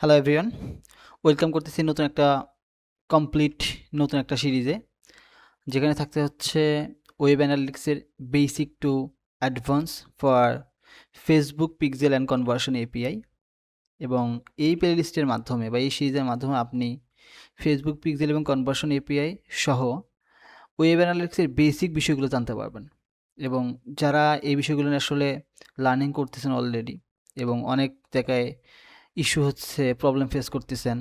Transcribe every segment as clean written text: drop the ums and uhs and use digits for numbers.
Hello everyone, welcome করতেছি নতুন একটা সিরিজে, যেখানে থাকতে হচ্ছে ওয়েব অ্যানালিটিক্সের basic to advance for Facebook pixel and conversion API. এবং এই প্লেলিস্টের মাধ্যমে বা এই সিরিজের মাধ্যমে আপনি ফেসবুক পিক্সেল এবং কনভার্সন এপিআই সহ ওয়েব অ্যানালিটিক্সের বেসিক বিষয়গুলো জানতে পারবেন। এবং যারা এই বিষয়গুলো নিয়ে আসলে লার্নিং করতেছেন অলরেডি এবং অনেক জায়গায় ইস্যু হচ্ছে, প্রবলেম ফেস করতেছেন।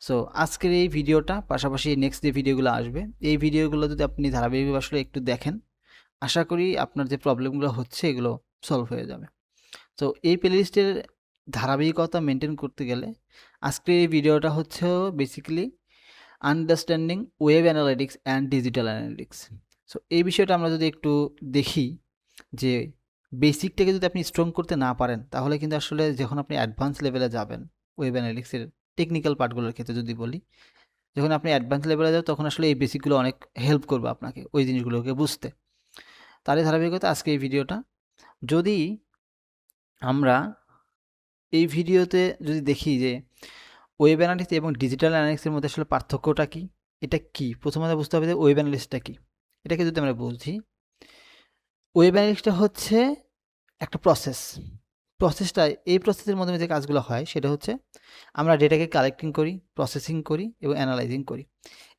সো আজকের এই ভিডিওটা পাশাপাশি নেক্সট যে ভিডিওগুলো আসবে, এই ভিডিওগুলো যদি আপনি ধারাবাহিকভাবে আসলে একটু দেখেন, আশা করি আপনার যে প্রবলেমগুলো হচ্ছে এগুলো সলভ হয়ে যাবে। তো এই প্লেলিস্টের ধারাবাহিকতা মেনটেন করতে গেলে আজকের এই ভিডিওটা হচ্ছে basically understanding web analytics and digital analytics. So এই বিষয়টা আমরা যদি একটু দেখি যে বেসিকটাকে যদি আপনি স্ট্রং করতে না পারেন, তাহলে কিন্তু আসলে যখন আপনি অ্যাডভান্স লেভেলে যাবেন ওয়েব অ্যানালিটিক্সের টেকনিক্যাল পার্টগুলোর ক্ষেত্রে যদি বলি, যখন আপনি অ্যাডভান্স লেভেলে যাবেন তখন আসলে এই বেসিকগুলো অনেক হেল্প করবে আপনাকে ওই জিনিসগুলোকে বুঝতে। তারই ধারাবাহিকতা আজকে এই ভিডিওটা। যদি আমরা এই ভিডিওতে যদি দেখি যে ওয়েব অ্যানালিটিক্স এবং ডিজিটাল অ্যানালিটিক্সের মধ্যে আসলে পার্থক্যটা কী, এটা কী, প্রথমত বুঝতে হবে যে ওয়েব অ্যানালিস্টটা কী। এটাকে যদি আমরা বুঝি, ওয়েব অ্যানালিস্টটা হচ্ছে একটা প্রসেসটা, এই প্রসেসের মাধ্যমে যে কাজগুলো হয় সেটা হচ্ছে আমরা ডেটাকে কালেক্টিং করি, প্রসেসিং করি এবং অ্যানালাইজিং করি।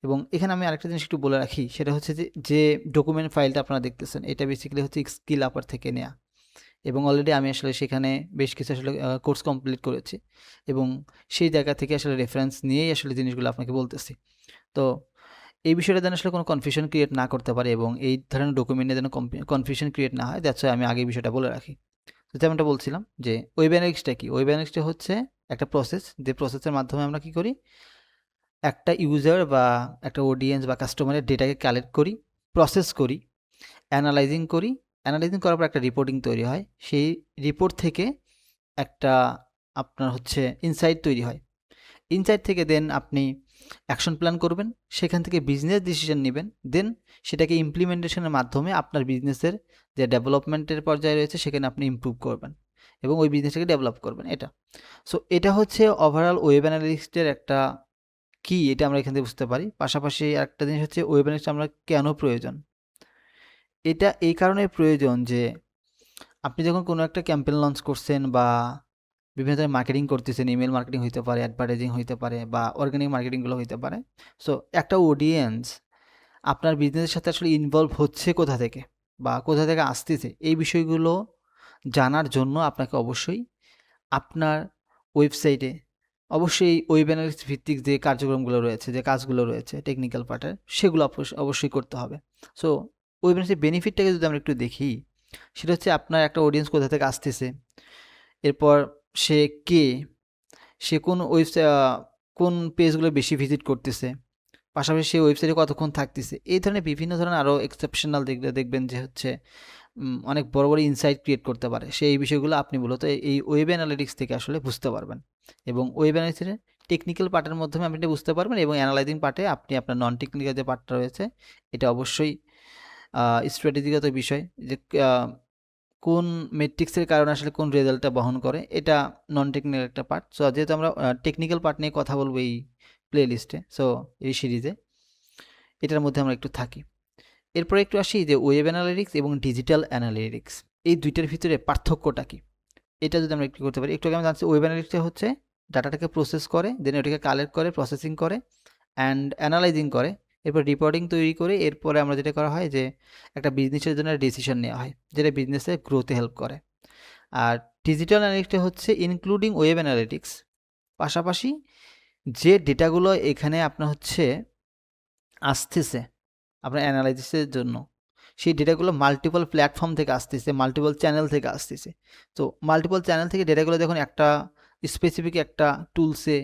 এবং এখানে আমি আরেকটা জিনিস একটু বলে রাখি, সেটা হচ্ছে যে ডকুমেন্ট ফাইলটা আপনারা দেখতেছেন, এটা বেসিক্যালি হচ্ছে স্কিল আপার থেকে নেয়া। এবং অলরেডি আমি আসলে সেখানে বেশ কিছু আসলে কোর্স কমপ্লিট করেছি এবং সেই জায়গা থেকে আসলে রেফারেন্স নিয়েই আসলে জিনিসগুলো আপনাকে বলতেছি। তো এই বিষয়টা যেন আসলে কোনো কনফিউশন ক্রিয়েট না করতে পারে এবং এই ধরনের ডকুমেন্টে যেন কনফিউশন ক্রিয়েট না হয়, দ্যাটস ওয়াই আমি আগে এই বিষয়টা বলে রাখি। তো যেমনটা বলছিলাম যে ওয়েব অ্যানালিটিক্সটা কি, ওয়েব অ্যানালিটিক্সটা হচ্ছে একটা প্রসেস, যে প্রসেসের মাধ্যমে আমরা কি করি, একটা ইউজার বা একটা অডিয়েন্স বা কাস্টমারের ডেটাকে কালেক্ট করি, প্রসেস করি, অ্যানালাইজিং করি। অ্যানালাইজিং করার পর একটা রিপোর্টিং তৈরি হয়, সেই রিপোর্ট থেকে একটা আপনার হচ্ছে ইনসাইট তৈরি হয়। ইনসাইট থেকে দেন আপনি অ্যাকশন প্ল্যান করবেন, সেখান থেকে বিজনেস ডিসিশন নেবেন, দেন সেটাকে ইমপ্লিমেন্টেশনের মাধ্যমে আপনার বিজনেসের যে ডেভেলপমেন্টের পর্যায়ে রয়েছে সেখানে আপনি ইমপ্রুভ করবেন এবং ওই বিজনেসটাকে ডেভেলপ করবেন। এটা সো এটা হচ্ছে ওভারঅল ওয়েব অ্যানালিস্টের একটা কি, এটা আমরা এখান থেকে বুঝতে পারি। পাশাপাশি একটা জিনিস হচ্ছে ওয়েব অ্যানালিস্ট আমরা কেন প্রয়োজন। এটা এই কারণে প্রয়োজন যে আপনি যখন কোনো একটা ক্যাম্পেইন লঞ্চ করছেন বা বিভিন্ন ধরনের মার্কেটিং করতেছেন, ইমেল মার্কেটিং হইতে পারে, অ্যাডভার্টাইজিং হইতে পারে বা অর্গানিক মার্কেটিংগুলো হইতে পারে। সো একটা অডিয়েন্স আপনার বিজনেসের সাথে আসলে ইনভলভ হচ্ছে কোথা থেকে বা কোথা থেকে আসতেছে, এই বিষয়গুলো জানার জন্য আপনাকে অবশ্যই আপনার ওয়েবসাইটে অবশ্যই ওয়েব অ্যানালিটিক্স ভিত্তিক যে কার্যক্রমগুলো রয়েছে, যে কাজগুলো রয়েছে টেকনিক্যাল পার্টের, সেগুলো অবশ্যই করতে হবে। সো ওয়েব অ্যানালিটিক্সের বেনিফিটটাকে যদি আমরা একটু দেখি, সেটা হচ্ছে আপনার একটা অডিয়েন্স কোথা থেকে আসতেছে, এরপর সে কে, সে কোন পেজগুলো বেশি ভিজিট করতেছে, পাশাপাশি সে ওয়েবসাইটে কতক্ষণ থাকতেছে, এই ধরনের বিভিন্ন ধরনের আরও এক্সেপশনাল দিকগুলো দেখবেন যে হচ্ছে অনেক বড় বড় ইনসাইট ক্রিয়েট করতে পারে। সেই বিষয়গুলো আপনি মূলত এই ওয়েব অ্যানালিটিক্স থেকে আসলে বুঝতে পারবেন এবং ওয়েব অ্যানালিটিক্সের টেকনিক্যাল পার্টের মাধ্যমে আপনি এটা বুঝতে পারবেন এবং অ্যানালাইজিং পার্টে আপনি আপনার নন টেকনিক্যাল যে পার্টটা রয়েছে, এটা অবশ্যই স্ট্র্যাটেজিগত বিষয় যে কোন মেট্রিক্সের কারণে আসলে কোন রেজাল্টটা বহন করে, এটা নন টেকনিক্যাল একটা পার্ট। সো যেহেতু আমরা টেকনিক্যাল পার্ট নিয়ে কথা বলবো এই প্লে লিস্টে, সো এই সিরিজে এটার মধ্যে আমরা একটু থাকি। এরপরে একটু আসি যে ওয়েব অ্যানালিটিক্স এবং ডিজিটাল অ্যানালিটিক্স, এই দুইটার ভিতরে পার্থক্যটা কি, এটা যদি আমরা একটু করতে পারি। একটু আগে আমি জানছি ওয়েব অ্যানালিটিক্স হচ্ছে ডাটাটাকে প্রসেস করে, দেন ওটাকে কালেক্ট করে, প্রসেসিং করে অ্যান্ড অ্যানালাইজিং করে, এরপর রিপোর্টিং তৈরি করে, এরপরে আমরা যেটা করা হয় যে একটা বিজনেসের জন্য ডিসিশন নেওয়া হয় যেটা বিজনেসের গ্রোথে হেল্প করে। আর ডিজিটাল অ্যানালিটিক্স হচ্ছে ইনক্লুডিং ওয়েব অ্যানালিটিক্স, পাশাপাশি যে ডেটাগুলো এখানে আপনার হচ্ছে আসতেছে আপনার অ্যানালাইসিসের জন্য, সেই ডেটাগুলো মাল্টিপল প্ল্যাটফর্ম থেকে আসতেছে, মাল্টিপল চ্যানেল থেকে আসতেছে। তো মাল্টিপল চ্যানেল থেকে ডেটাগুলো যখন একটা স্পেসিফিক একটা টুলসে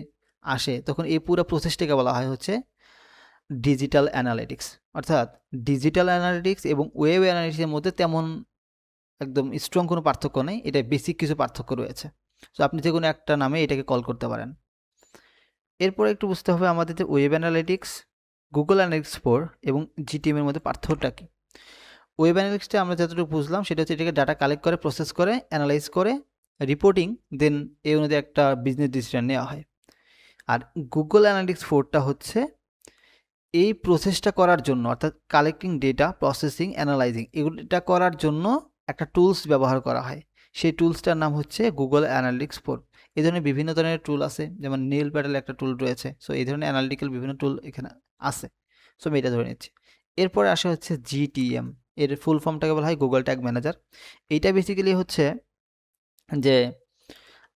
আসে, তখন এই পুরো প্রসেসটাকে বলা হয় হচ্ছে ডিজিটাল অ্যানালিটিক্স। অর্থাৎ ডিজিটাল অ্যানালিটিক্স এবং ওয়েব অ্যানালিটিক্সের মধ্যে তেমন একদম স্ট্রং কোনো পার্থক্য নেই, এটা বেসিক কিছু পার্থক্য রয়েছে। সো আপনি যে কোনো একটা নামে এটাকে কল করতে পারেন। এরপরে একটু বুঝতে হবে আমাদের যে ওয়েব অ্যানালিটিক্স, গুগল অ্যানালিটিক্স 4 এবং জিটিএম এর মধ্যে পার্থক্যটা কী। ওয়েব অ্যানালিটিক্সটা আমরা যতটুকু বুঝলাম সেটা হচ্ছে এটাকে ডাটা কালেক্ট করে, প্রসেস করে, অ্যানালাইজ করে, রিপোর্টিং, দেন এই অনুযায়ী একটা বিজনেস ডিসিশন নেওয়া হয়। আর গুগল অ্যানালিটিক্স 4টা হচ্ছে এই প্রসেসটা করার জন্য, অর্থাৎ কালেক্টিং ডেটা, প্রসেসিং, অ্যানালাইজিং, এগুলোটা করার জন্য একটা টুলস ব্যবহার করা হয়। সেই টুলসটার নাম হচ্ছে গুগল অ্যানালিটিক্স 4। এই ধরনের বিভিন্ন ধরনের টুল আছে, যেমন নীল প্যাডেল একটা টুল রয়েছে। সো এই ধরনের অ্যানালিটিক্যাল বিভিন্ন টুল এখানে আছে। সো আমি এটা ধরে নিচ্ছি। এরপরে আসা হচ্ছে জিটিএম, এর ফুল ফর্মটাকে বলা হয় গুগল ট্যাগ ম্যানেজার। এইটা বেসিক্যালি হচ্ছে যে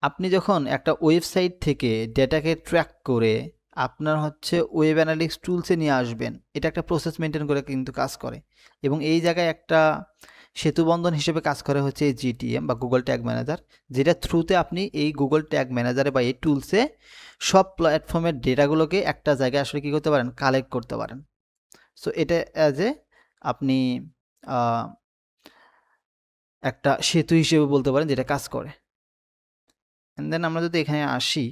আপনি যখন একটা ওয়েবসাইট থেকে ডেটাকে ট্র্যাক করে আপনার হচ্ছে ওয়েব অ্যানালিটিক্স টুলসে নিয়ে আসবেন, এটা একটা প্রসেস মেনটেন করে কিন্তু কাজ করে। এবং এই জায়গায় একটা সেতুবন্ধন হিসেবে কাজ করে হচ্ছে এই জিটিএম বা গুগল ট্যাগ ম্যানেজার, যেটা থ্রুতে আপনি এই গুগল ট্যাগ ম্যানেজারে বা এই টুলসে সব প্ল্যাটফর্মের ডেটাগুলোকে একটা জায়গায় আসলে কী করতে পারেন, কালেক্ট করতে পারেন। সো এটা অ্যাজ এ আপনি একটা সেতু হিসেবে বলতে পারেন, যেটা কাজ করে। অ্যান্ড দেন আমরা যদি এখানে আসি,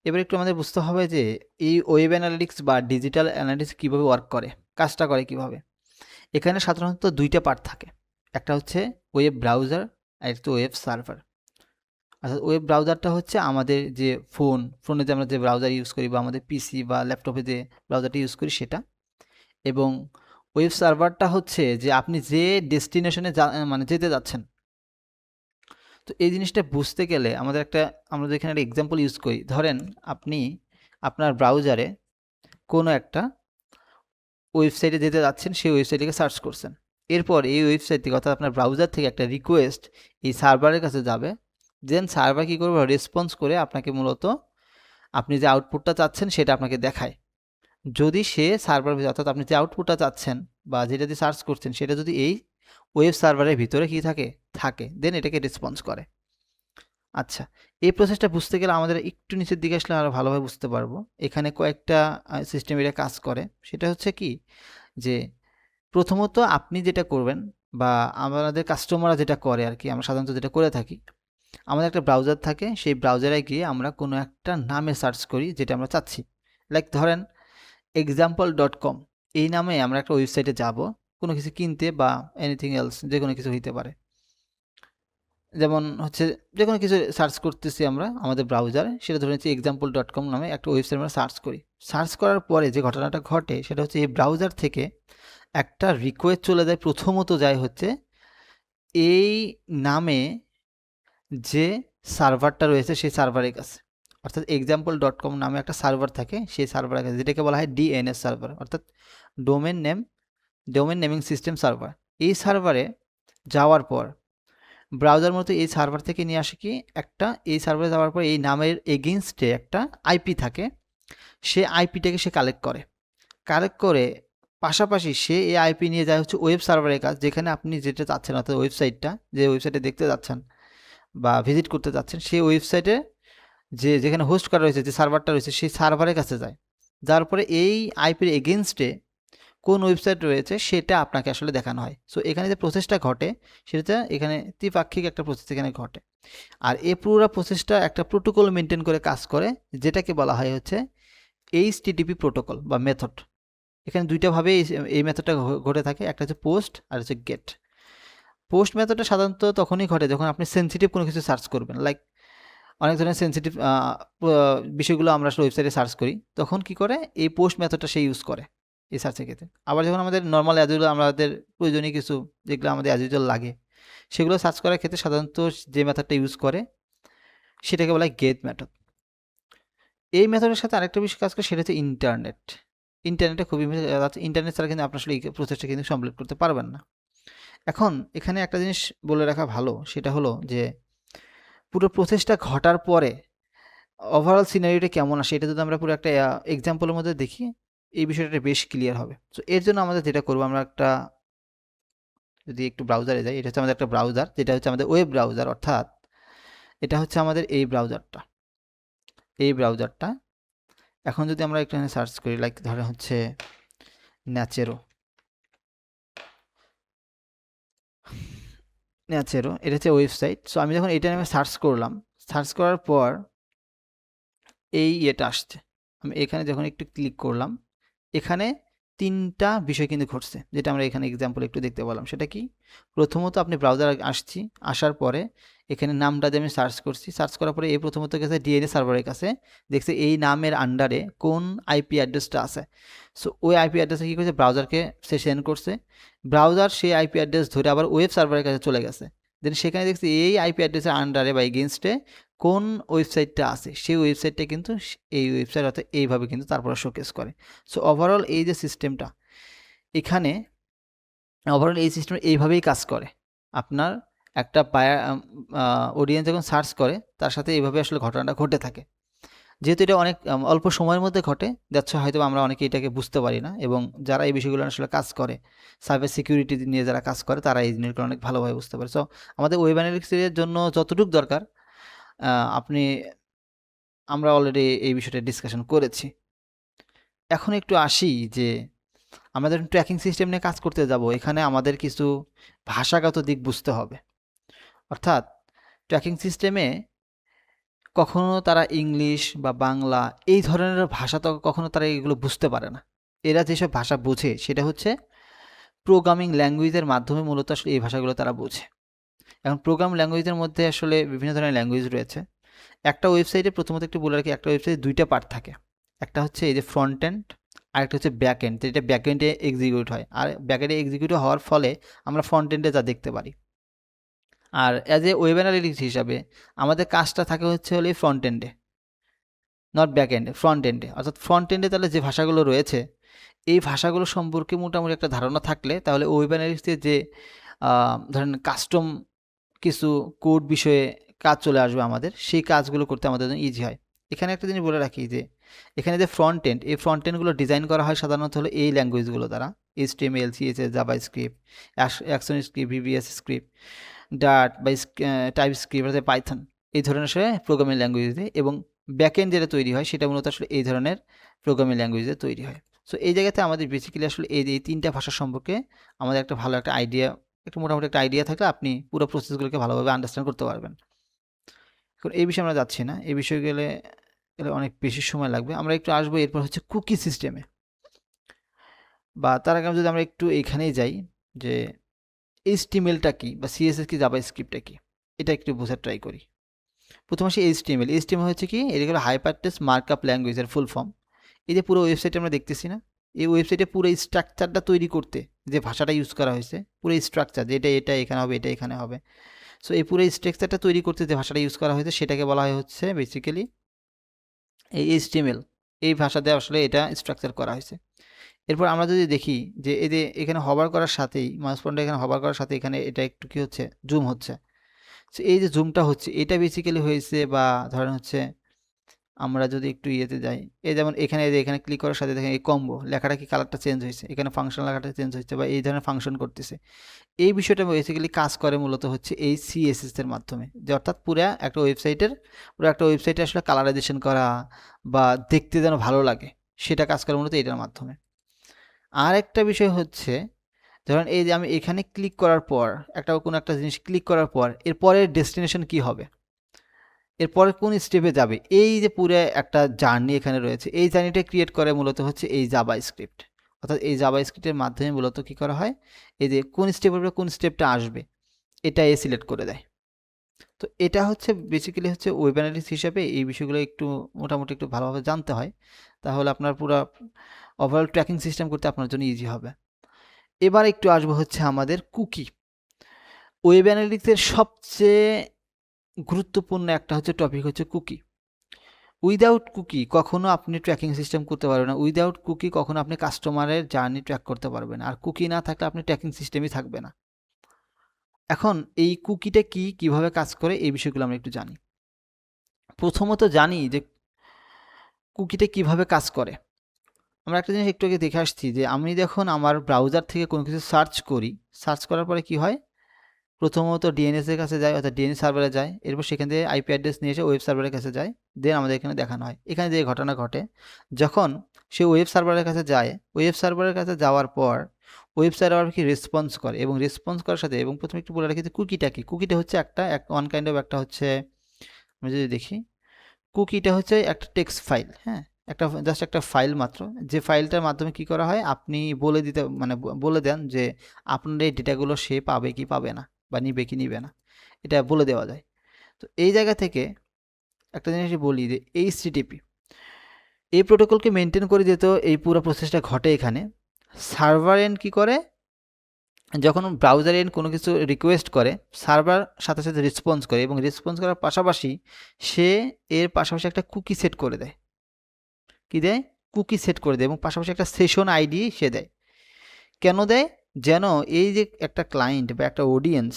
এবার একটু আমাদের বুঝতে হবে যে এই ওয়েব অ্যানালিটিক্স বা ডিজিটাল অ্যানালিটিক্স কীভাবে ওয়ার্ক করে, কাজটা করে কিভাবে। এখানে সাধারণত দুইটা পার্ট থাকে, একটা হচ্ছে ওয়েব ব্রাউজার আর একটা ওয়েব সার্ভার। অর্থাৎ ওয়েব ব্রাউজারটা হচ্ছে আমাদের যে ফোনে যে আমরা যে ব্রাউজার ইউজ করি বা আমাদের পিসি বা ল্যাপটপে যে ব্রাউজারটা ইউজ করি সেটা। এবং ওয়েব সার্ভারটা হচ্ছে যে আপনি যে ডেস্টিনেশনে মানে যেতে যাচ্ছেন। তো এই জিনিসটা বুঝতে গেলে আমরা এখানে একটা এক্সাম্পল ইউজ করি। ধরেন আপনি আপনার ব্রাউজারে কোনো একটা ওয়েবসাইটে যেতে যাচ্ছেন, সেই ওয়েবসাইটটিকে সার্চ করছেন। এরপর এই ওয়েবসাইট থেকে, অর্থাৎ আপনার ব্রাউজার থেকে একটা রিকোয়েস্ট এই সার্ভারের কাছে যাবে। দেন সার্ভার কী করবে, রেসপন্স করে আপনাকে মূলত আপনি যে আউটপুটটা চাচ্ছেন সেটা আপনাকে দেখায়। যদি সে সার্ভার, অর্থাৎ আপনি যে আউটপুটটা চাচ্ছেন বা যেটা দিয়ে সার্চ করছেন সেটা যদি এই ওয়েব সার্ভারের ভিতরে কী থাকে দেন এটাকে রেসপন্স করে। আচ্ছা, এই প্রসেসটা বুঝতে গেলে আমাদের একটু নিচের দিকে আসলে আরও ভালোভাবে বুঝতে পারবো। এখানে কয়েকটা সিস্টেম এটা কাজ করে। সেটা হচ্ছে কি, যে প্রথমত আপনি যেটা করবেন বা আমাদের কাস্টমাররা যেটা করে আর কি, আমরা সাধারণত যেটা করে থাকি, আমাদের একটা ব্রাউজার থাকে, সেই ব্রাউজারে গিয়ে আমরা কোনো একটা নামে সার্চ করি যেটা আমরা চাচ্ছি। লাইক ধরেন example.com, এই নামে আমরা একটা ওয়েবসাইটে যাব কোনো কিছু কিনতে বা এনিথিং এলস, যে কোনো কিছু হইতে পারে। যেমন হচ্ছে যে কোনো কিছু সার্চ করতেছি আমরা আমাদের ব্রাউজারে, সেটা ধরে নিচ্ছি example.com নামে একটা ওয়েবসাইট আমরা সার্চ করি। সার্চ করার পরে যে ঘটনাটা ঘটে সেটা হচ্ছে এই ব্রাউজার থেকে একটা রিকোয়েস্ট চলে যায়, প্রথমত যায় হচ্ছে এই নামে যে সার্ভারটা রয়েছে সেই সার্ভারের কাছে। অর্থাৎ example.com নামে একটা সার্ভার থাকে, সেই সার্ভারের কাছে, যেটাকে বলা হয় ডিএনএস সার্ভার, অর্থাৎ ডোমেন নেমিং সিস্টেম সার্ভার। এই সার্ভারে যাওয়ার পর ব্রাউজার মতো এই সার্ভার থেকে নিয়ে আসে কি একটা, এই সার্ভারে যাওয়ার পর এই নামের এগেইনস্টে একটা আইপি থাকে, সে আইপিটাকে সে কালেক্ট করে পাশাপাশি সে এই আইপি নিয়ে যায় হচ্ছে ওয়েব সার্ভারের কাছে, যেখানে আপনি যেটা চাচ্ছেন, অর্থাৎ ওয়েবসাইটটা, যে ওয়েবসাইটে দেখতে যাচ্ছেন বা ভিজিট করতে যাচ্ছেন, সেই ওয়েবসাইটে যেখানে হোস্ট করা রয়েছে, যে সার্ভারটা রয়েছে, সেই সার্ভারের কাছে যায়। যার পরে এই আইপির এগেনস্টে কোন ওয়েবসাইট রয়েছে সেটা আপনাকে আসলে দেখানো হয়। সো এখানে যে প্রসেসটা ঘটে সেটা এখানে ত্রিপাক্ষিক একটা প্রসেস এখানে ঘটে। আর এই পুরো প্রসেসটা একটা প্রোটোকল মেনটেন করে কাজ করে, যেটাকে বলা হয় হচ্ছে এইচটিটিপি প্রোটোকল বা মেথড। এখানে দুইটাভাবে এই মেথডটা ঘটে থাকে, একটা হচ্ছে পোস্ট আর হচ্ছে গেট। পোস্ট মেথডটা সাধারণত তখনই ঘটে যখন আপনি সেন্সিটিভ কোনো কিছু সার্চ করবেন, লাইক অনেক ধরনের সেন্সিটিভ বিষয়গুলো আমরা আসলে ওয়েবসাইটে সার্চ করি, তখন কি করে এই পোস্ট মেথডটা সে ইউজ করে এই সার্চের ক্ষেত্রে। আবার যখন আমাদের নর্মাল অ্যাজুয়াল, আমাদের প্রয়োজনীয় কিছু যেগুলো আমাদের অ্যাজুয়াল লাগে সেগুলো সার্চ করার ক্ষেত্রে সাধারণত যে মেথডটা ইউজ করে সেটাকে বলা হয় গেট মেথড। এই মেথডের সাথে আরেকটা বিষয় কাজ করে, সেটা হচ্ছে ইন্টারনেটে খুবই, ইন্টারনেট ছাড়া কিন্তু আপনার আসলে এই প্রসেসটা কিন্তু কমপ্লিট করতে পারবেন না। এখন এখানে একটা জিনিস বলে রাখা ভালো, সেটা হলো যে পুরো প্রসেসটা ঘটার পরে ওভারঅল সিনারিওটা কেমন আসে, এটা যদি আমরা পুরো একটা এক্সাম্পলের মধ্যে দেখি, এই বিষয়টা বেশ ক্লিয়ার হবে। সো এর জন্য আমাদের যেটা করবো, আমরা একটা যদি একটু ব্রাউজারে যাই, এটা হচ্ছে আমাদের একটা ব্রাউজার, যেটা হচ্ছে আমাদের ওয়েব ব্রাউজার, অর্থাৎ এটা হচ্ছে আমাদের এই ব্রাউজারটা। এখন যদি আমরা এখানে সার্চ করি, লাইক ধরেন হচ্ছে ন্যাচেরো, এটা হচ্ছে ওয়েবসাইট। সো আমি যখন এটা নামে সার্চ করলাম, সার্চ করার পর এই এটা আসছে, আমি এখানে যখন একটু ক্লিক করলাম, এখানে তিনটা বিষয় কিন্তু ঘটছে, যেটা আমরা এখানে এক্সাম্পল একটু দেখতে পেলাম। সেটা কি, প্রথমত আপনি ব্রাউজার আসার পরে এখানে নামটা দিয়ে আমি সার্চ করছি, সার্চ করার পরে এই প্রথমত গেছে ডিএনএস সার্ভারের কাছে, দেখছে এই নামের আন্ডারে কোন আইপি অ্যাড্রেসটা আছে। সো ওই আইপি অ্যাড্রেসে কী করছে, ব্রাউজারকে সে সেন্ড করছে, ব্রাউজার সেই আইপি অ্যাড্রেস ধরে আবার ওয়েব সার্ভারের কাছে চলে গেছে। দেন সেখানে দেখছি এই আইপি অ্যাড্রেসের আন্ডারে বা এগেনস্টে কোন ওয়েবসাইটটা আছে, সেই ওয়েবসাইটটা কিন্তু এই ওয়েবসাইট অর্থাৎ এইভাবে কিন্তু তারপরে শোকেস করে। সো ওভারঅল এই যে সিস্টেমটা, এখানে ওভারঅল এই সিস্টেম এইভাবেই কাজ করে। আপনার একটা অডিয়েন্স যখন সার্চ করে তার সাথে এইভাবে আসলে ঘটনাটা ঘটে থাকে। যেহেতু এটা অনেক অল্প সময়ের মধ্যে ঘটে, যাচ্ছে হয়তো আমরা অনেকে এটাকে বুঝতে পারি না, এবং যারা এই বিষয়গুলো আসলে কাজ করে, সাইবার সিকিউরিটি নিয়ে যারা কাজ করে, তারা এই জিনিসগুলো অনেক ভালোভাবে বুঝতে পারে। সো আমাদের ওয়েব অ্যানালিটিক্সের জন্য যতটুকু দরকার আমরা অলরেডি এই বিষয়টা ডিসকাশন করেছি। এখন একটু আসি যে আমরা যখন ট্র্যাকিং সিস্টেম নিয়ে কাজ করতে যাব, এখানে আমাদের কিছু ভাষাগত দিক বুঝতে হবে। অর্থাৎ ট্র্যাকিং সিস্টেমে কখনো তারা ইংলিশ বা বাংলা এই ধরনের ভাষা তো কখনো তারা এগুলো বুঝতে পারে না। এরা যেসব ভাষা বোঝে সেটা হচ্ছে প্রোগ্রামিং ল্যাঙ্গুয়েজের মাধ্যমে মূলত আসলে এই ভাষাগুলো তারা বোঝে। এখন প্রোগ্রাম ল্যাঙ্গুয়েজের মধ্যে আসলে বিভিন্ন ধরনের ল্যাঙ্গুয়েজ রয়েছে। একটা ওয়েবসাইটে প্রথমত একটু বলে রাখি, একটা ওয়েবসাইটে দুইটা পার্ট থাকে। একটা হচ্ছে এই যে ফ্রন্ট এন্ড, আরেকটা হচ্ছে ব্যাক এন্ড, যেটা ব্যাক এন্ডে এক্সিকিউট হয়। আর ব্যাক এন্ডে এক্সিকিউট হওয়ার ফলে আমরা ফ্রন্ট এন্ডে যা দেখতে পারি। আর অ্যাজ এ ওয়েব অ্যানালিটিক্স হিসাবে আমাদের কাজটা থাকে হচ্ছে হলে ফ্রন্ট এন্ডে, নট ব্যাক এন্ডে, ফ্রন্ট এন্ডে। অর্থাৎ ফ্রন্ট এন্ডে তাহলে যে ভাষাগুলো রয়েছে, এই ভাষাগুলো সম্পর্কে মোটামুটি একটা ধারণা থাকলে তাহলে ওয়েব অ্যানালিটিক্সে যে ধরেন কাস্টম কিছু কোড বিষয়ে কাজ চলে আসবে আমাদের, সেই কাজগুলো করতে আমাদের জন্য ইজি হয়। এখানে একটা জিনিস বলে রাখি যে এখানে যে ফ্রন্ট এন্ড, এই ফ্রন্ট এন্ডগুলো ডিজাইন করা হয় সাধারণত হলো এই ল্যাঙ্গুয়েজগুলো দ্বারা, HTML, CSS, JavaScript, ActionScript, VBS script, Dart বা টাইপ স্ক্রিপ্ট অর্থাৎ পাইথন, এই ধরনের আসলে প্রোগ্রামিং ল্যাঙ্গুয়েজে। এবং ব্যাকএন্ড যেটা তৈরি হয় সেটা মূলত আসলে এই ধরনের প্রোগ্রামিং ল্যাঙ্গুয়েজে তৈরি হয়। সো এই জায়গাতে আমাদের বেসিক্যালি আসলে এই তিনটা ভাষা সম্পর্কে আমাদের একটা ভালো একটা আইডিয়া, একটু মোটামুটি একটা আইডিয়া থাকলে আপনি পুরো প্রসেসগুলোকে ভালোভাবে আন্ডারস্ট্যান্ড করতে পারবেন। এখন এই বিষয়ে আমরা যাচ্ছি না, এই বিষয়ে গেলে অনেক বেশি সময় লাগবে। আমরা একটু আসবো এরপর হচ্ছে কুকি সিস্টেমে, বা তার আগে যদি আমরা একটু এখানেই যাই যে HTML-টা কি বা CSS কি, জাভাস্ক্রিপ্টটা কি, এটা একটু বোঝার ট্রাই করি। প্রথম আসি HTML হচ্ছে কি, এটা হলো হাইপারটেক্সট মার্কআপ ল্যাঙ্গুয়েজের ফুল ফর্ম। এই যে পুরো ওয়েবসাইটে আমরা দেখতেছি না, এই ওয়েবসাইটে পুরো স্ট্রাকচারটা তৈরি করতে যে ভাষাটা ইউজ করা হয়েছে, পুরো স্ট্রাকচার যে এটা এখানে হবে, এটা এখানে হবে। সো এই পুরো স্ট্রাকচারটা তৈরি করতে যে ভাষাটা ইউজ করা হয়েছে সেটাকে বলা হয় হচ্ছে বেসিক্যালি এই HTML। এই ভাষা দিয়ে আসলে এটা স্ট্রাকচার করা হয়েছে। এরপর আমরা যদি দেখি যে এই যে এখানে হভার করার সাথেই, মাউস পয়েন্টার এখানে হভার করার সাথে এখানে এটা একটু কি হচ্ছে, জুম হচ্ছে। সো এই যে জুমটা হচ্ছে এটা বেসিক্যালি হয়েছে, বা ধরেন হচ্ছে আমরা যদি একটু ইয়েতে যাই, এই যেমন এখানে এখানে ক্লিক করার সাথে দেখেন এই কম্বো লেখাটা কি কালারটা চেঞ্জ হয়েছে, এখানে ফাংশন লেখাটা চেঞ্জ হচ্ছে, বা এই ধরনের ফাংশন করতেছে। এই বিষয়টা বেসিক্যালি কাজ করে মূলত হচ্ছে এই CSS এর মাধ্যমে, যে অর্থাৎ পুরো একটা ওয়েবসাইটে আসলে কালারাইজেশন করা বা দেখতে যেন ভালো লাগে, সেটা কাজ করে মূলত এটার মাধ্যমে। আর একটা বিষয় হচ্ছে ধরেন এই যে আমি এখানে ক্লিক করার পর কোনো একটা জিনিস ক্লিক করার পর এরপরের ডেস্টিনেশন কি হবে, এরপরে কোন স্টেপে যাবে, এই যে পুরো একটা জার্নি এখানে রয়েছে, এই জার্নিটা ক্রিয়েট করে মূলত হচ্ছে এই জাভাস্ক্রিপ্ট। অর্থাৎ এই জাভাস্ক্রিপ্টের মাধ্যমে মূলত কী করা হয়, এই যে কোন স্টেপের পরে কোন স্টেপটা আসবে এটা সিলেক্ট করে দেয়। তো এটা হচ্ছে বেসিক্যালি হচ্ছে ওয়েব অ্যানালিস্ট হিসাবে এই বিষয়গুলো একটু মোটামুটি একটু ভালোভাবে জানতে হয়, তাহলে আপনার পুরো ওভারঅল ট্র্যাকিং সিস্টেম করতে আপনার জন্য ইজি হবে। এবার একটু আসবো হচ্ছে আমাদের কুকি। ওয়েব অ্যানালিটিক্সের সবচেয়ে গুরুত্বপূর্ণ একটা হচ্ছে টপিক হচ্ছে কুকি। উইদাউট কুকি কখনো আপনি ট্র্যাকিং সিস্টেম করতে পারবেন না, উইদাউট কুকি কখনো আপনি কাস্টমারের জার্নি ট্র্যাক করতে পারবেন না, আর কুকি না থাকলে আপনি ট্র্যাকিং সিস্টেমই থাকবে না। এখন এই কুকিটা কি, কিভাবে কাজ করে, এই বিষয়গুলো আমরা একটু জানি। প্রথমত জানি যে কুকিটা কিভাবে কাজ করে। আমরা একটা জিনিস একটু আগে দেখে আসছি যে আমি যখন আমার ব্রাউজার থেকে কোনো কিছু সার্চ করি, সার্চ করার পরে কি হয়, প্রথমত DNS এর কাছে যায়, অর্থাৎ DNS সার্ভারে যায়, এরপর সেখান থেকে IP অ্যাড্রেস নিয়ে এসে ওয়েব সার্ভারের কাছে যায়, দেন আমাদের এখানে দেখানো হয়। এখানে যে ঘটনা ঘটে, যখন সে ওয়েব সার্ভারের কাছে যায়, ওয়েব সার্ভারের কাছে যাওয়ার পর ওয়েব সার্ভার কি রেসপন্স করে, এবং রেসপন্স করার সাথে, এবং প্রথমে একটু বলে রাখি যে কুকিটা কি, কুকিটা হচ্ছে একটা ওয়ান কাইন্ড অফ একটা হচ্ছে, আমি যদি দেখি কুকিটা হচ্ছে একটা টেক্সট ফাইল, হ্যাঁ, একটা জাস্ট একটা ফাইল মাত্র, যে ফাইলটার মাধ্যমে কি করা হয়, আপনি বলে দিতে মানে বলে দেন যে আপনার এই ডেটাগুলো সে পাবে কি পাবে না, বা নিবে কি নিবে না, এটা বলে দেওয়া যায়। তো এই জায়গা থেকে একটা জিনিস বলি যে এইচটিটিপি এই প্রোটোকলকে মেনটেন করে যেত এই পুরো প্রসেসটা ঘটে এখানে। সার্ভার এন্ড কী করে, যখন ব্রাউজার এন্ড কোনো কিছু রিকোয়েস্ট করে সার্ভার সাথে সাথে রেসপন্স করে, এবং রেসপন্স করার পাশাপাশি সে এর পাশাপাশি একটা কুকি সেট করে দেয়। কী দেয়? কুকি সেট করে দেয়, এবং পাশাপাশি একটা সেশন আইডি সে দেয়। কেন দেয়? যেন এই যে একটা ক্লায়েন্ট বা একটা অডিয়েন্স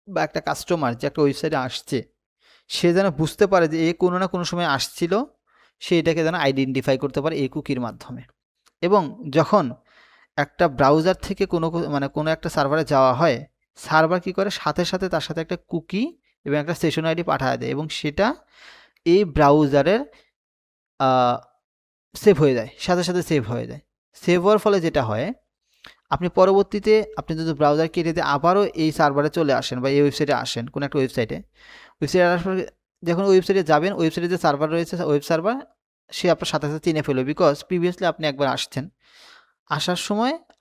বা একটা কাস্টমার যে একটা ওয়েবসাইটে আসছে, সে যেন বুঝতে পারে যে এ কোনো না কোনো সময় আসছিল, সে এটাকে যেন আইডেন্টিফাই করতে পারে এই কুকির মাধ্যমে। এবং যখন একটা ব্রাউজার থেকে কোনো একটা সার্ভারে যাওয়া হয়, সার্ভার কী করে, সাথে সাথে তার সাথে একটা কুকি এবং একটা সেশন আইডি পাঠিয়ে দেয়, এবং সেটা এই ব্রাউজারের সেভ হয়ে যায়, সাথে সাথে সেভ হয়ে যায়। সেভ হওয়ার ফলে যেটা হয়, আপনি পরবর্তীতে আপনি যদি ব্রাউজার কেটে দিয়ে আবারও এই সার্ভারে চলে আসেন বা এই ওয়েবসাইটে আসেন, কোনো একটা ওয়েবসাইটে আসার পরে যখন ওয়েবসাইটে যাবেন, ওয়েবসাইটে যে সার্ভার রয়েছে ওয়েব সার্ভার, সে আপনার সাথে সাথে চিনে ফেলবে, বিকজ প্রিভিয়াসলি আপনি একবার আসছেন,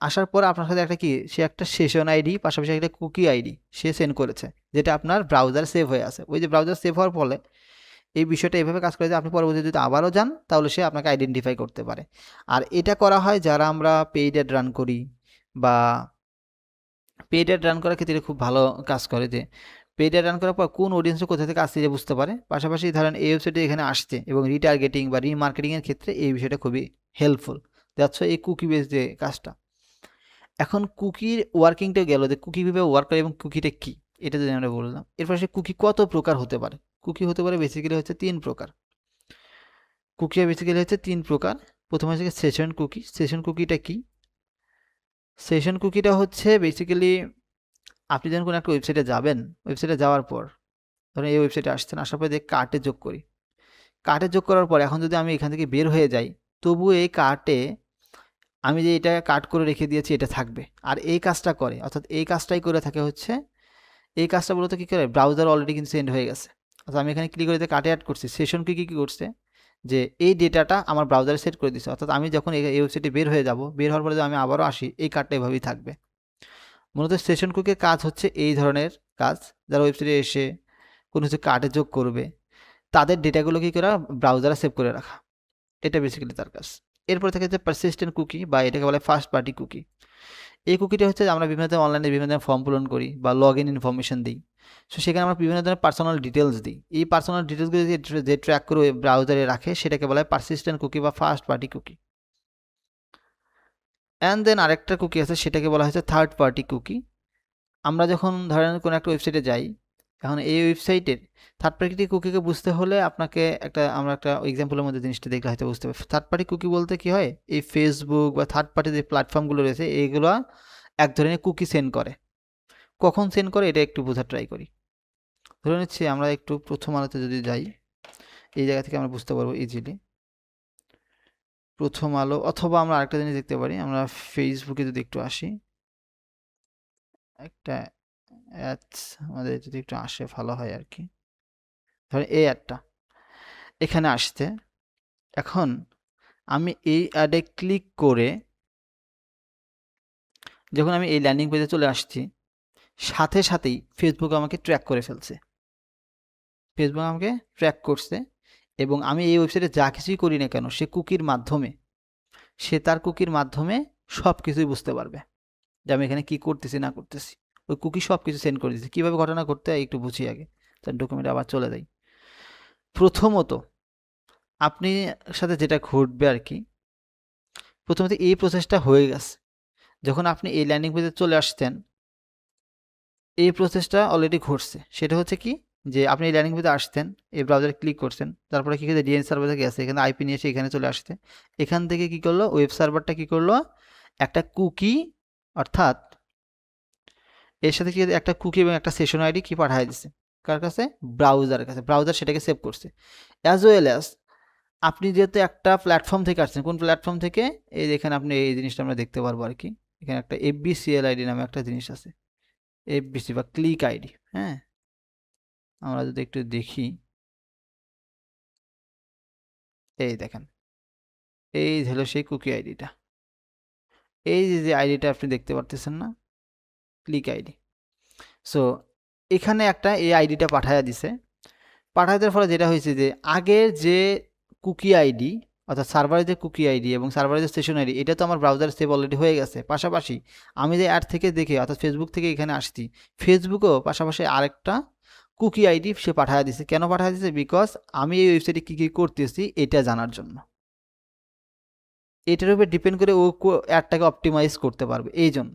আসার পর আপনার সাথে একটা কি, সে একটা সেশন আইডি পাশাপাশি একটা কুকি আইডি সে সেন্ড করেছে, যেটা আপনার ব্রাউজার সেভ হয়ে আছে। ওই যে ব্রাউজার সেভ হওয়ার ফলে এই বিষয়টা এভাবে কাজ করে যে আপনি পরবর্তীতে যদি আবারও যান তাহলে সে আপনাকে আইডেন্টিফাই করতে পারে। আর এটা করা হয় যারা আমরা পেইড অ্যাড রান করি, বা পেইড অ্যাড রান করার ক্ষেত্রে খুব ভালো কাজ করে, যে পেইড অ্যাড রান করার পর কোন অডিয়েন্সটা কোথা থেকে আসছে যে বুঝতে পারে। পাশাপাশি ধরেন এই ওয়েবসাইটে এখানে আসছে, এবং রিটার্গেটিং বা রিমার্কেটিংয়ের ক্ষেত্রে এই বিষয়টা খুবই হেল্পফুল। যাচ্ছে এই কুকি বেস যে কাজটা। এখন কুকির ওয়ার্কিংটা গেল, যে কুকি কীভাবে ওয়ার্ক করে এবং কুকিটা কী, এটা যদি আমরা বললাম। এরপর সে কুকি কত প্রকার হতে পারে? কুকি হতে পারে বেসিক্যালি হচ্ছে 3 প্রকার। কুকি বেসিক্যালি হচ্ছে 3 প্রকার। প্রথম হচ্ছে সেশন কুকি। সেশন কুকিটা কি? সেশন কুকিটা হচ্ছে বেসিক্যালি আপনি যখন কোনো একটা ওয়েবসাইটে যাবেন, ওয়েবসাইটে যাওয়ার পর ধরেন এই ওয়েবসাইটে আসছেন, আসার পর যে কার্টে যোগ করি, কার্টে যোগ করার পর এখন যদি আমি এখান থেকে বের হয়ে যাই, তবুও এই কার্টে আমি যে এটা কার্ট করে রেখে দিয়েছি এটা থাকবে, আর এই কাজটা করে, অর্থাৎ এই কাজটাই করে থাকে হচ্ছে, এই কাজটা মূলত কী করে, ব্রাউজার অলরেডি কিন্তু সেন্ড হয়ে গেছে। অর্থাৎ আমি এখানে ক্লিক করে কার্টে অ্যাড করছি, সেশন কি করছে, যে এই ডেটাটা আমার ব্রাউজারে সেট করে দিচ্ছে, অর্থাৎ আমি যখন এই ওয়েবসাইটে বের হয়ে যাব, বের হওয়ার পরে যদি আমি আবারও আসি, এই কার্ডটা এভাবেই থাকবে। মূলত সেশন কুকির কাজ হচ্ছে এই ধরনের কাজ, যারা ওয়েবসাইটে এসে কোনো কিছু কার্ডে যোগ করবে, তাদের ডেটাগুলো কী করা, ব্রাউজারে সেভ করে রাখা, এটা বেসিক্যালি তার কাজ। এরপর থেকে যে পারসিস্টেন্ট কুকি, বা এটাকে বলে ফার্স্ট পার্টি কুকি। এই কুকিটা হচ্ছে আমরা বিভিন্ন অনলাইনে বিভিন্ন ফর্ম পূরণ করি বা লগ ইন ইনফরমেশন দিই, সো সেখানে আমরা বিভিন্ন ধরনের পার্সোনাল ডিটেলস দিই। এই পার্সোনাল ডিটেলসগুলো যে ট্র্যাক করে ব্রাউজারে রাখে, সেটাকে বলা হয় পারসিস্টেন্ট কুকি বা first party cookie. And then আরেকটা কুকি আছে, সেটাকে বলা হয়েছে থার্ড পার্টি কুকি। আমরা যখন ধরেন কোনো একটা ওয়েবসাইটে যাই, এখন এই ওয়েবসাইটের থার্ড পার্টি কুকিকে বুঝতে হলে আপনাকে আমরা একটা এক্সাম্পলের মধ্যে জিনিসটা দেখলে হয়তো বুঝতে পারবে। থার্ড পার্টি কুকি বলতে কী হয়, এই ফেসবুক বা থার্ড পার্টি যে প্ল্যাটফর্মগুলো রয়েছে, এইগুলো এক ধরনের কুকি সেন্ড করে। কখন সেন্ড করে এটা একটু বোঝার ট্রাই করি। ধরে নিচ্ছি আমরা একটু প্রথম আলোতে যদি যাই, এই জায়গা থেকে আমরা বুঝতে পারবো ইজিলি। প্রথম আলো, অথবা আমরা আরেকটা জিনিস দেখতে পারি, আমরা ফেসবুকে যদি একটু আসি, একটা অ্যাডস আমাদের যদি একটু আসে ভালো হয় আর কি। ধরেন এই অ্যাডটা এখানে আসতে, এখন আমি এই অ্যাডে ক্লিক করে যখন আমি এই ল্যান্ডিং পেজে চলে আসছি, সাথে সাথেই ফেসবুক আমাকে ট্র্যাক করে ফেলছে। ফেসবুক আমাকে ট্র্যাক করছে, এবং আমি এই ওয়েবসাইটে যা কিছুই করি না কেন, সে তার কুকির মাধ্যমে সব কিছুই বুঝতে পারবে, যে আমি এখানে কী করতেছি না করতেছি। ওই কুকি সব কিছু সেন্ড করে দিচ্ছে। কীভাবে ঘটনা করতে হয় একটু বুঝি আগে, তার ডকুমেন্টে আবার চলে যাই। প্রথমত আপনি সাথে যেটা ঘটবে আর কি, প্রথমত এই প্রসেসটা হয়ে গেছে। যখন আপনি এই ল্যান্ডিং পেজে চলে আসতেন, এই প্রসেসটা অলরেডি ঘটছে। সেটা হচ্ছে কি, যে আপনি এই ল্যান্ডিং পেজে আসতেন, এই ব্রাউজারে ক্লিক করছেন, তারপরে কী করে ডিএনএস সার্ভার থেকে গেছে, এখানে আইপি নিয়ে এসে এখানে চলে আসতে, এখান থেকে কী করলো, ওয়েব সার্ভারটা কী করলো, একটা কুকি, অর্থাৎ এর সাথে কি একটা কুকি এবং একটা সেশন আইডি কি পাঠিয়ে দিচ্ছে, কার কাছে, ব্রাউজারের কাছে। ব্রাউজার সেটাকে সেভ করছে। অ্যাজ ওয়েল অ্যাজ আপনি যেহেতু একটা প্ল্যাটফর্ম থেকে আসছেন, কোন প্ল্যাটফর্ম থেকে, এই এখানে আপনি এই জিনিসটা আমরা দেখতে পারবো আর কি। এখানে একটা এফবিসিএল আইডি নামে একটা জিনিস আছে, এফবিসি বা ক্লিক আইডি। হ্যাঁ, আমরা যদি একটু দেখি, এই দেখেন, এই হলো সেই কুকি আইডিটা। এই যে আইডিটা আপনি দেখতে পারতেছেন না, ক্লিক আইডি। সো এখানে একটা এই আইডিটা পাঠায়া দিছে। পাঠায় দেওয়ার ফলে যেটা হয়েছে যে আগের যে কুকি আইডি অর্থাৎ সার্ভারের যে কুকি আইডি এবং সার্ভারের যে সেশন আইডি এটা তো আমার ব্রাউজারে সেভ অলরেডি হয়ে গেছে। পাশাপাশি আমি যে অ্যাড থেকে দেখে অর্থাৎ ফেসবুক থেকে এখানে আসছি, ফেসবুকও পাশাপাশি আরেকটা কুকি আইডি সে পাঠিয়ে দিছে। কেন পাঠিয়ে দিছে? বিকজ আমি এই ওয়েবসাইটে কী কী করতেছি এটা জানার জন্য। এটার উপর ডিপেন্ড করে ও অ্যাডটাকে অপটিমাইজ করতে পারবে এই জন্য।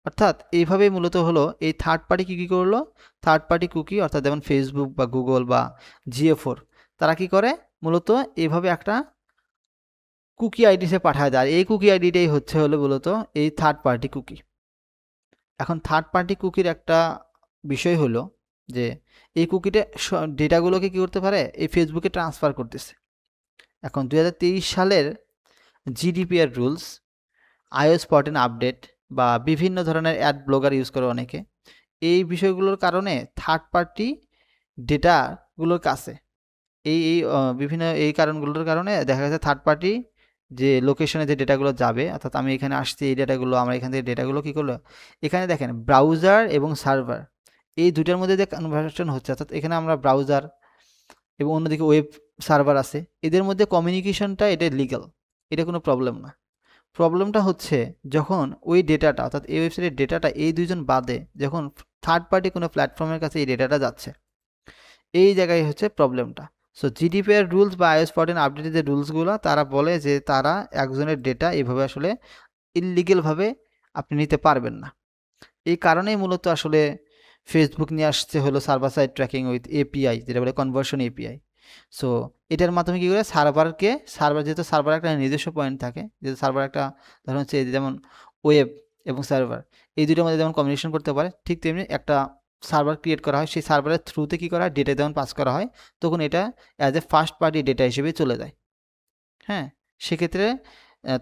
অর্থাৎ এইভাবেই মূলত হলো এই থার্ড পার্টি কী করলো, থার্ড পার্টি কুকি অর্থাৎ যেমন ফেসবুক বা গুগল বা জিও4 তারা কি করে মূলত এইভাবে একটা কুকি আইডি সে পাঠায় দেয়। আর এই কুকি আইডিটাই হলো মূলত এই থার্ড পার্টি কুকি। এখন থার্ড পার্টি কুকির একটা বিষয় হলো যে এই কুকিটা ডেটাগুলোকে কী করতে পারে, এই ফেসবুকে ট্রান্সফার করতেছে। এখন 2023 সালের জিডিপিআর রুলস, iOS 14 আপডেট বা বিভিন্ন ধরনের অ্যাড ব্লগার ইউজ করে অনেকে, এই বিষয়গুলোর কারণে থার্ড পার্টি ডেটাগুলোর কাছে বিভিন্ন এই কারণগুলোর কারণে দেখা গেছে থার্ড পার্টি যে লোকেশনে যে ডেটাগুলো যাবে, অর্থাৎ আমি এখানে আসছি এই ডেটাগুলো আমার এখান থেকে ডেটাগুলো কী করলো, এখানে দেখেন ব্রাউজার এবং সার্ভার এই দুটার মধ্যে যে কনভারসেশন হচ্ছে, অর্থাৎ এখানে আমরা ব্রাউজার এবং অন্যদিকে ওয়েব সার্ভার আছে, এদের মধ্যে কমিউনিকেশনটা এটা লিগ্যাল, এটা কোনো প্রবলেম না। প্রবলেমটা হচ্ছে যখন ওই ডেটাটা অর্থাৎ এই ওয়েবসাইটের ডেটাটা এই দুইজন বাদে যখন থার্ড পার্টি কোনো প্ল্যাটফর্মের কাছে এই ডেটাটা যাচ্ছে, এই জায়গায় হচ্ছে প্রবলেমটা। সো জিডিপিআর রুলস বা iOS 14 আপডেটের যে রুলসগুলো তারা বলে যে তারা একজনের ডেটা এইভাবে আসলে ইললিগেলভাবে আপনি নিতে পারবেন না। এই কারণেই মূলত আসলে ফেসবুক নিয়ে আসছে হলো server side tracking with API, যেটা বলে কনভার্সন এপিআই। সো এটার মাধ্যমে কী করে সার্ভার যেহেতু সার্ভার একটা নিজস্ব পয়েন্ট থাকে, যেহেতু সার্ভার একটা ধরুন হচ্ছে যেমন ওয়েব এবং সার্ভার এই দুটোর মধ্যে যেমন কমিউনিকেশন করতে পারে, ঠিক তেমনি একটা সার্ভার ক্রিয়েট করা হয়, সেই সার্ভারের থ্রুতে কী করা হয়, ডেটা যেমন পাস করা হয় তখন এটা as a first party data হিসেবে চলে যায়। হ্যাঁ, সেক্ষেত্রে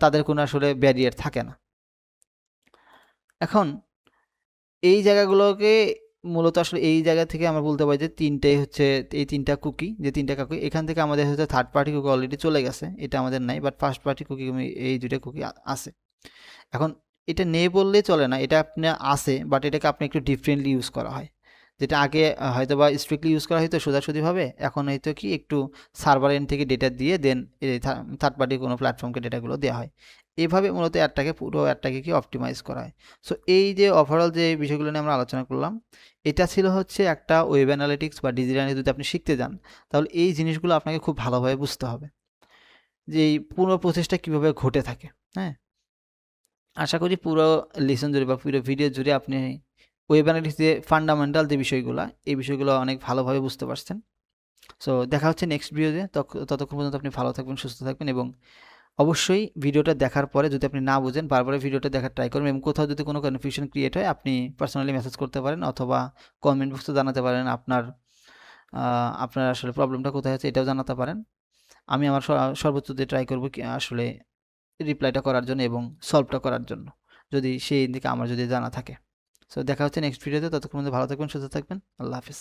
তাদের কোনো আসলে ব্যারিয়ার থাকে না। এখন এই জায়গাগুলোকে মূলত আসলে এই জায়গা থেকে আমরা বলতে পারি যে তিনটাই হচ্ছে এই তিনটা কুকি, যে তিনটা কুকি এখান থেকে আমাদের হচ্ছে থার্ড পার্টি কুকি অলরেডি চলে গেছে, এটা আমাদের নাই, বাট ফার্স্ট পার্টি কুকি এই দুইটা কুকি আছে। এখন এটা নেই বললেই চলে না, এটা আপনার আছে, বাট এটাকে আপনি একটু ডিফারেন্টলি ইউজ করা হয়। যেটা আগে হয়তো বা স্ট্রিক্টলি ইউজ করা হয়তো সোজাসুজিভাবে, এখন হয়তো কি একটু সার্ভার এন্ড থেকে ডেটা দিয়ে দেন থার্ড পার্টি কোনো প্ল্যাটফর্মকে ডেটাগুলো দেওয়া হয়। এভাবে মূলত পুরো অ্যাডটাকে কি অপটিমাইজ করা হয়। সো এই যে ওভারঅল যে বিষয়গুলো নিয়ে আমরা আলোচনা করলাম, এটা ছিল হচ্ছে একটা ওয়েব অ্যানালিটিক্স বা ডিজিটাল অ্যানালিটিক্স যদি আপনি শিখতে যান তাহলে এই জিনিসগুলো আপনাকে খুব ভালোভাবে বুঝতে হবে যে এই পুরো প্রসেসটা কীভাবে ঘটে থাকে। হ্যাঁ, আশা করি পুরো লেসন জুড়ে বা পুরো ভিডিও জুড়ে আপনি ওয়েব অ্যানালিটিক্স যে ফান্ডামেন্টাল যে বিষয়গুলো এই বিষয়গুলো অনেক ভালোভাবে বুঝতে পারছেন। সো দেখা হচ্ছে নেক্সট ভিডিওতে, ততক্ষণ পর্যন্ত আপনি ভালো থাকবেন, সুস্থ থাকবেন এবং অবশ্যই ভিডিওটা দেখার পরে যদি আপনি না বুঝেন বারবার ভিডিওটা দেখার ট্রাই করবেন এবং কোথাও যদি কোনো কনফিউশন ক্রিয়েট হয় আপনি পার্সোনালি মেসেজ করতে পারেন অথবা কমেন্ট বক্সে জানাতে পারেন আপনার আসলে প্রবলেমটা কোথায় আছে এটাও জানাতে পারেন। আমি আমার সর্বোচ্চ দিয়ে ট্রাই করবো আসলে রিপ্লাইটা করার জন্য এবং সলভটা করার জন্য যদি সেই দিকে আমার যদি জানা থাকে। সো দেখা হচ্ছে নেক্সট ভিডিওতে, ততক্ষণ ভালো থাকবেন, সুস্থ থাকবেন। আল্লাহ হাফিজ।